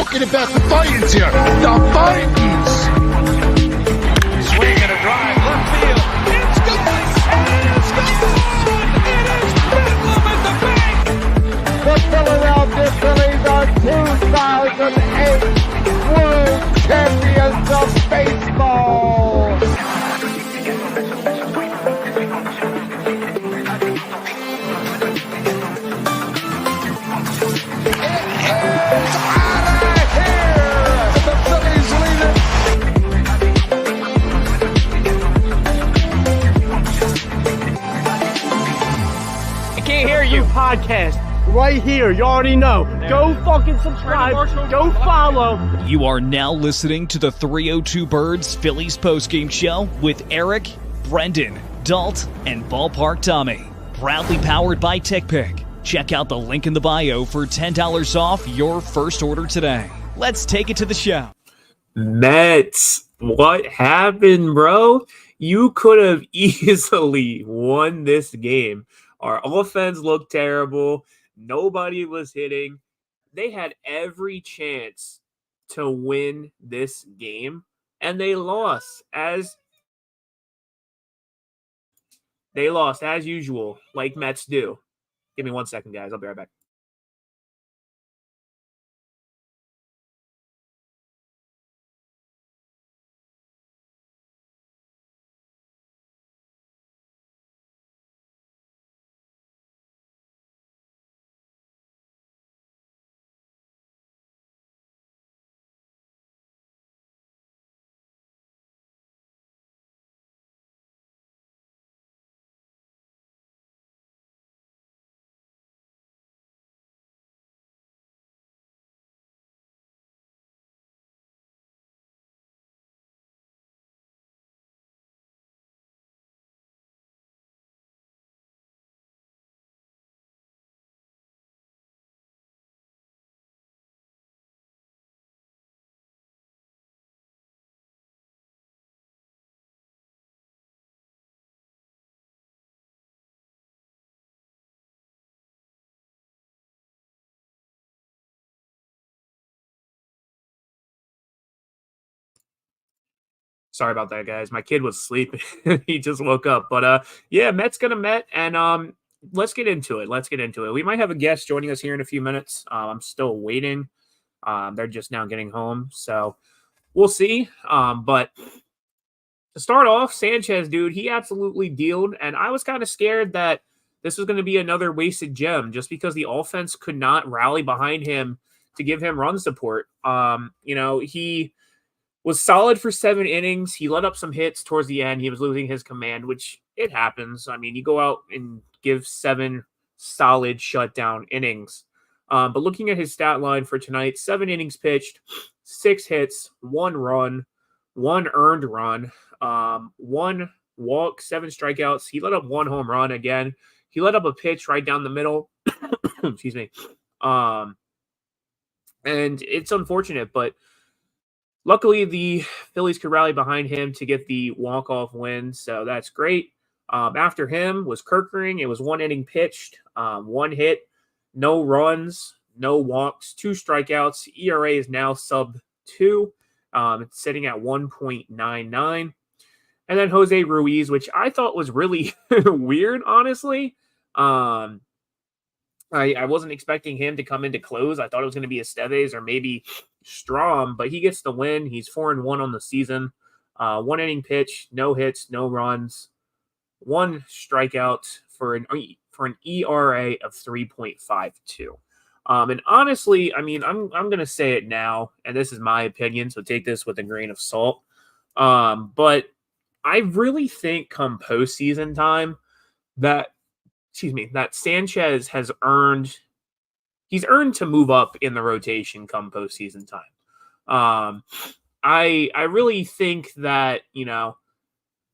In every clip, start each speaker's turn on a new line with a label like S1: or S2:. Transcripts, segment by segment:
S1: talking about the Titans here. The Titans.
S2: Swing and a drive, left field. It's gone! It's gone! It is bedlam at the bank!
S3: The Philadelphia Phillies are 2008 World Champions of Baseball!
S4: Podcast right here. You already know. Go fucking subscribe. Go follow.
S5: You are now listening to the 302 Birds Phillies postgame show with Eric, Brendan, Dalt, and Ballpark Tommy. Proudly powered by TickPick. Check out the link in the bio for $10 off your first order today. Let's take it to the show.
S6: Mets, what happened, bro? You could have easily won this game. Our offense looked terrible. Nobody was hitting. They had every chance to win this game, and they lost as usual, like Mets do. Give me 1 second, guys. I'll be right back. Sorry about that, guys. My kid was sleeping. He just woke up. But yeah, Mets gonna Met, and let's get into it. We might have a guest joining us here in a few minutes. I'm still waiting. They're just now getting home, so we'll see. But to start off, Sánchez, dude, he absolutely dealed, and I was kind of scared that this was going to be another wasted gem just because the offense could not rally behind him to give him run support. He was solid for 7 innings. He let up some hits towards the end. He was losing his command, which it happens. I mean, you go out and give 7 solid shutdown innings. But looking at his stat line for tonight, 7 innings pitched, 6 hits, 1 run, 1 earned run, 1 walk, 7 strikeouts. He let up 1 home run again. He let up a pitch right down the middle. Excuse me. And it's unfortunate, but luckily, the Phillies could rally behind him to get the walk-off win, so that's great. After him was Kerkering. It was 1 inning pitched, 1 hit, no runs, no walks, 2 strikeouts. ERA is now sub-2. It's sitting at 1.99. And then Jose Ruiz, which I thought was really weird, honestly. I wasn't expecting him to come into close. I thought it was going to be Esteves or maybe Strom, but he gets the win. He's 4-1 on the season. 1 inning pitch, no hits, no runs, 1 strikeout for an ERA of 3.52. And honestly, I mean, I'm going to say it now, and this is my opinion, so take this with a grain of salt. But I really think come postseason time that Sánchez has earned to move up in the rotation come postseason time. I really think that,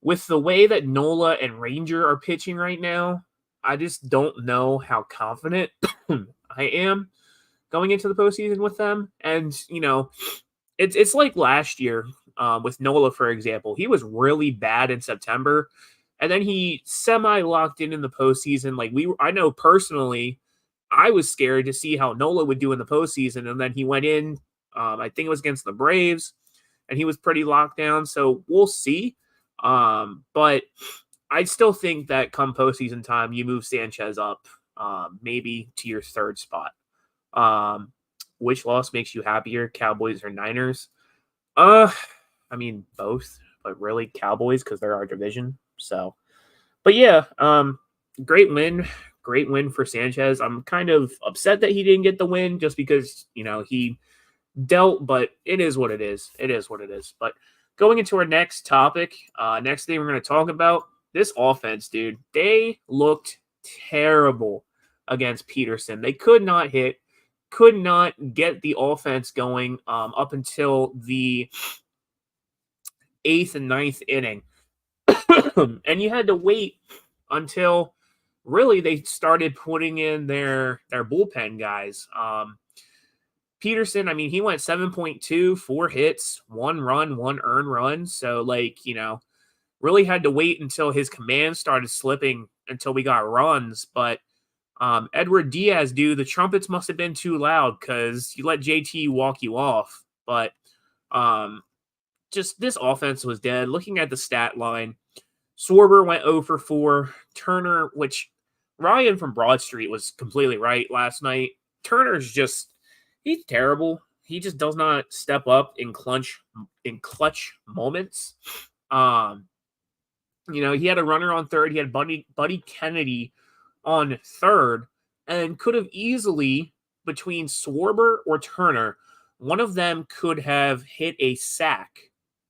S6: with the way that Nola and Ranger are pitching right now, I just don't know how confident I am going into the postseason with them. And, it's like last year with Nola, for example. He was really bad in September, and then he semi-locked in the postseason. I know personally, I was scared to see how Nola would do in the postseason, and then he went in I think it was against the Braves, and he was pretty locked down. So we'll see. But I still think that come postseason time, you move Sanchez up, maybe to your third spot. Which loss makes you happier, Cowboys or Niners? I mean both, but really Cowboys because they're our division. So, but yeah, great win for Sanchez. I'm kind of upset that he didn't get the win just because he dealt, but it is what it is. It is what it is. But going into our next topic, next thing we're going to talk about, this offense, dude, they looked terrible against Peterson. They could not hit, could not get the offense going up until the 8th and 9th inning. And you had to wait until really they started putting in their bullpen guys. Peterson, I mean, he went 7.2, 4 hits, 1 run, 1 earned run. So, really had to wait until his command started slipping until we got runs. But Edward Diaz, dude, the trumpets must have been too loud because you let JT walk you off. But just this offense was dead. Looking at the stat line, Schwarber went 0 for 4. Turner, which Ryan from Broad Street was completely right last night. Turner's he's terrible. He just does not step up in clutch moments. He had a runner on third. He had Buddy Kennedy on third, and could have easily, between Schwarber or Turner, one of them could have hit a sack.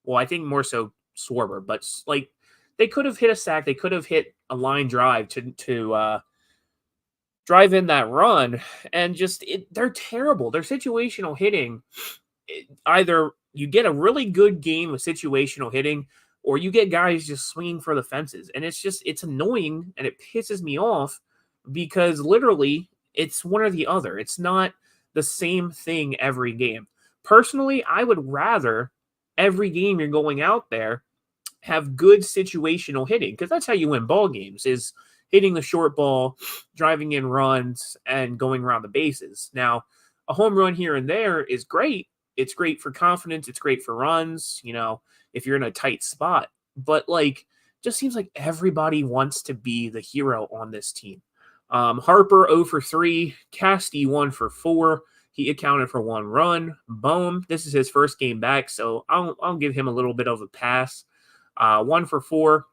S6: Well, I think more so Schwarber, but they could have hit a sack. They could have hit a line drive to drive in that run, and they're terrible. Their situational hitting, either you get a really good game with situational hitting, or you get guys just swinging for the fences. And it's annoying, and it pisses me off because literally it's one or the other. It's not the same thing every game. Personally, I would rather every game you're going out there have good situational hitting, because that's how you win ball games, is hitting the short ball, driving in runs, and going around the bases. Now, a home run here and there is great. It's great for confidence. It's great for runs, if you're in a tight spot. But, just seems like everybody wants to be the hero on this team. Harper 0 for 3. Casty 1 for 4. He accounted for 1 run. Bohm, this is his first game back, so I'll give him a little bit of a pass. 1 for 4.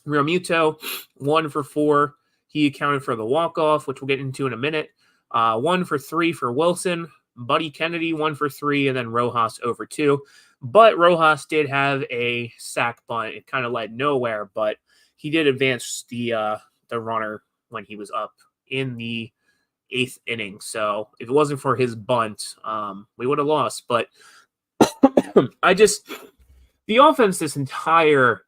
S6: Realmuto, 1 for 4. He accounted for the walk-off, which we'll get into in a minute. 1 for 3 for Wilson. Buddy Kennedy, 1 for 3, and then Rojas 0 for 2. But Rojas did have a sack bunt. It kind of led nowhere, but he did advance the runner when he was up in the 8th inning. So if it wasn't for his bunt, we would have lost. But the offense this entire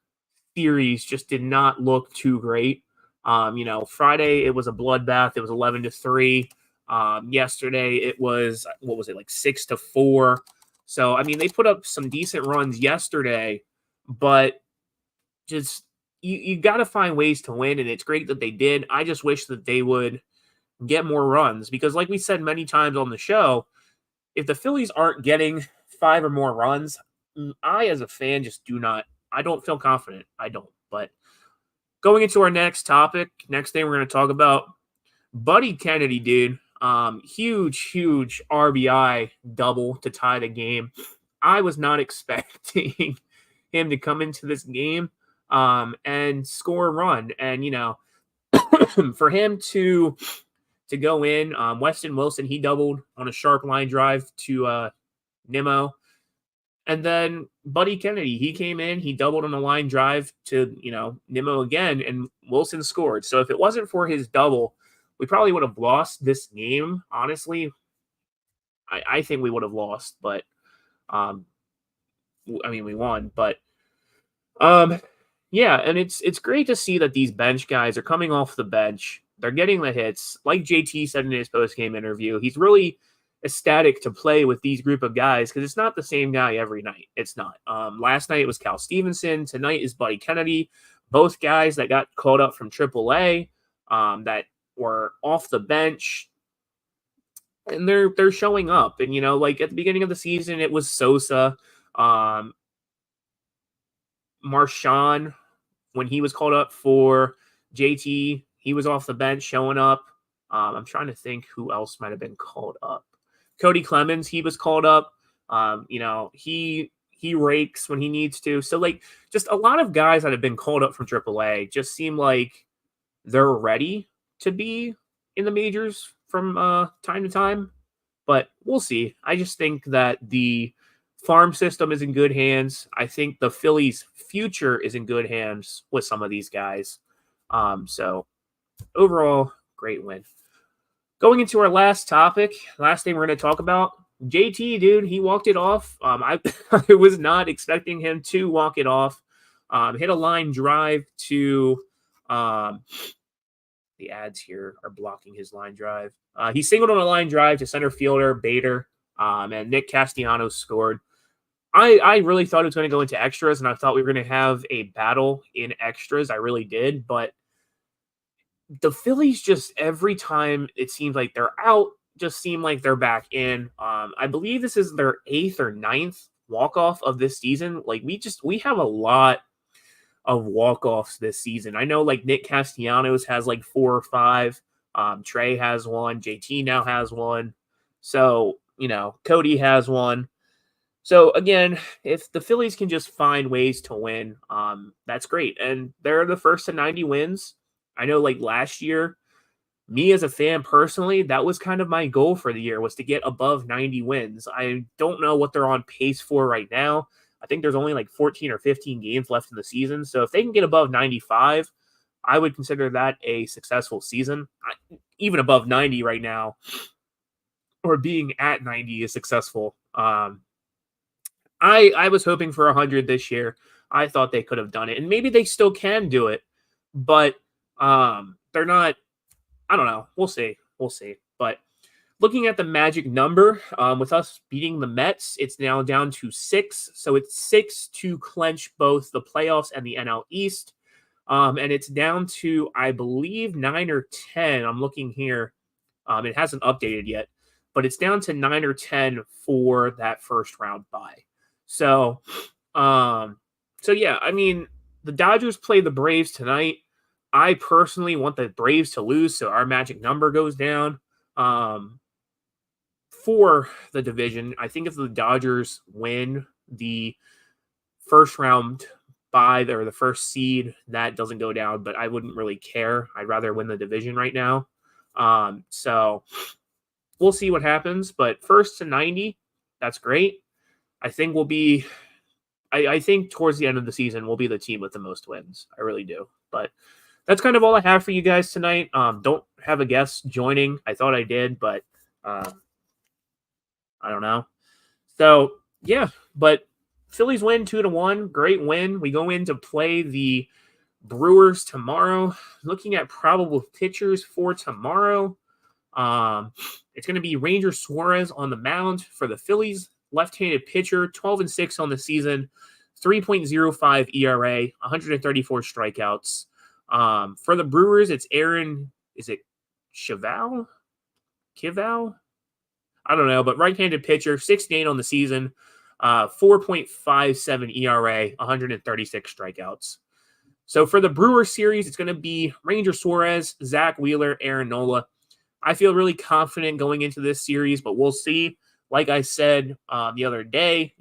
S6: series just did not look too great. Friday it was a bloodbath. It was 11-3. Yesterday it was 6-4. So I mean, they put up some decent runs yesterday, but just you got to find ways to win, and it's great that they did. I just wish that they would get more runs, because like we said many times on the show, if the Phillies aren't getting 5 or more runs, I as a fan just I don't feel confident. I don't. But going into our next topic, next thing we're going to talk about, Buddy Kennedy, dude. Huge RBI double to tie the game. I was not expecting him to come into this game and score a run. And, for him to go in, Weston Wilson, he doubled on a sharp line drive to Nimmo. And then Buddy Kennedy, he came in, he doubled on a line drive to, Nimmo again, and Wilson scored. So if it wasn't for his double, we probably would have lost this game, honestly. I think we would have lost, but, we won. But, yeah, and it's great to see that these bench guys are coming off the bench. They're getting the hits. Like JT said in his post-game interview, he's really ecstatic to play with these group of guys because it's not the same guy every night. It's not. Last night it was Cal Stevenson. Tonight is Buddy Kennedy. Both guys that got called up from AAA that were off the bench. and they're showing up. And, like at the beginning of the season, it was Sosa, Marchand, when he was called up for JT, he was off the bench showing up. I'm trying to think who else might have been called up. Cody Clemens, he was called up. He rakes when he needs to. So, like, just a lot of guys that have been called up from AAA just seem like they're ready to be in the majors from time to time. But we'll see. I just think that the farm system is in good hands. I think the Phillies' future is in good hands with some of these guys. So, overall, great win. Going into our last topic, last thing we're going to talk about, JT, dude, he walked it off. I was not expecting him to walk it off. Hit a line drive to the ads here are blocking his line drive. He singled on a line drive to center fielder Bader, and Nick Castellanos scored. I really thought it was going to go into extras, and I thought we were going to have a battle in extras. I really did, but the Phillies just, every time it seems like they're out, just seem like they're back in. I believe this is their 8th or 9th walk-off of this season. Like, we have a lot of walk-offs this season. I know, like, Nick Castellanos has like 4 or 5. Trey has one. JT now has one. So, Cody has one. So, again, if the Phillies can just find ways to win, that's great. And they're the first to 90 wins. I know, like, last year, me as a fan personally, that was kind of my goal for the year, was to get above 90 wins. I don't know what they're on pace for right now. I think there's only like 14 or 15 games left in the season. So if they can get above 95, I would consider that a successful season. Even above 90 right now, or being at 90 is successful. I was hoping for 100 this year. I thought they could have done it, and maybe they still can do it, but they're not. I don't know. We'll see. But looking at the magic number, with us beating the Mets, it's now down to 6. So it's 6 to clench both the playoffs and the NL East. And it's down to, I believe, 9 or 10. I'm looking here. It hasn't updated yet, but it's down to 9 or 10 for that first round bye. So yeah, I mean, the Dodgers play the Braves tonight. I personally want the Braves to lose, so our magic number goes down for the division. I think if the Dodgers win the first round bye or the first seed, that doesn't go down, but I wouldn't really care. I'd rather win the division right now. So we'll see what happens, but first to 90, that's great. I think we'll be I think towards the end of the season, we'll be the team with the most wins. I really do. But that's kind of all I have for you guys tonight. Don't have a guest joining. I thought I did, but I don't know. So, yeah, but Phillies win 2-1. Great win. We go in to play the Brewers tomorrow. Looking at probable pitchers for tomorrow. It's going to be Ranger Suarez on the mound for the Phillies. Left-handed pitcher, 12-6 on the season, 3.05 ERA, 134 strikeouts. For the Brewers, it's Aaron, is it Kival? I don't know, but right-handed pitcher, 6-8 on the season, 4.57 ERA, 136 strikeouts. So for the Brewers series, it's going to be Ranger Suarez, Zach Wheeler, Aaron Nola. I feel really confident going into this series, but we'll see. Like I said the other day,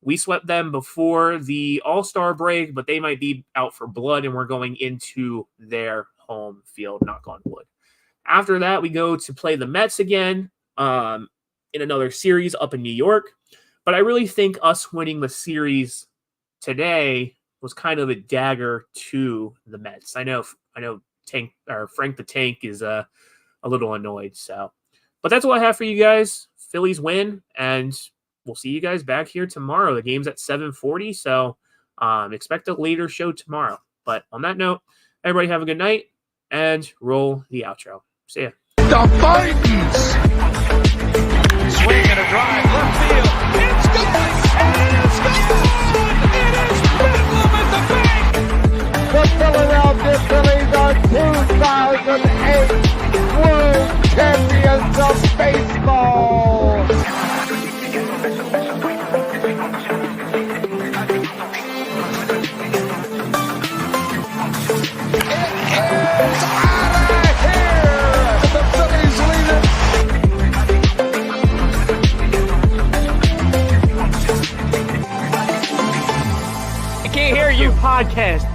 S6: we swept them before the All-Star break, but they might be out for blood, and we're going into their home field, knock on wood. After that, we go to play the Mets again in another series up in New York. But I really think us winning the series today was kind of a dagger to the Mets. I know Frank the Tank is a little annoyed. But that's all I have for you guys. Phillies win, and we'll see you guys back here tomorrow. The game's at 7:40, so expect a later show tomorrow. But on that note, everybody have a good night, and roll the outro. See ya.
S1: The Vikings!
S2: Swing and a drive, left field. It's gone! And it's gone! It is Bedlam at the bank!
S3: The Philadelphia Phillies are 2008 World Champions of Baseball.
S4: podcast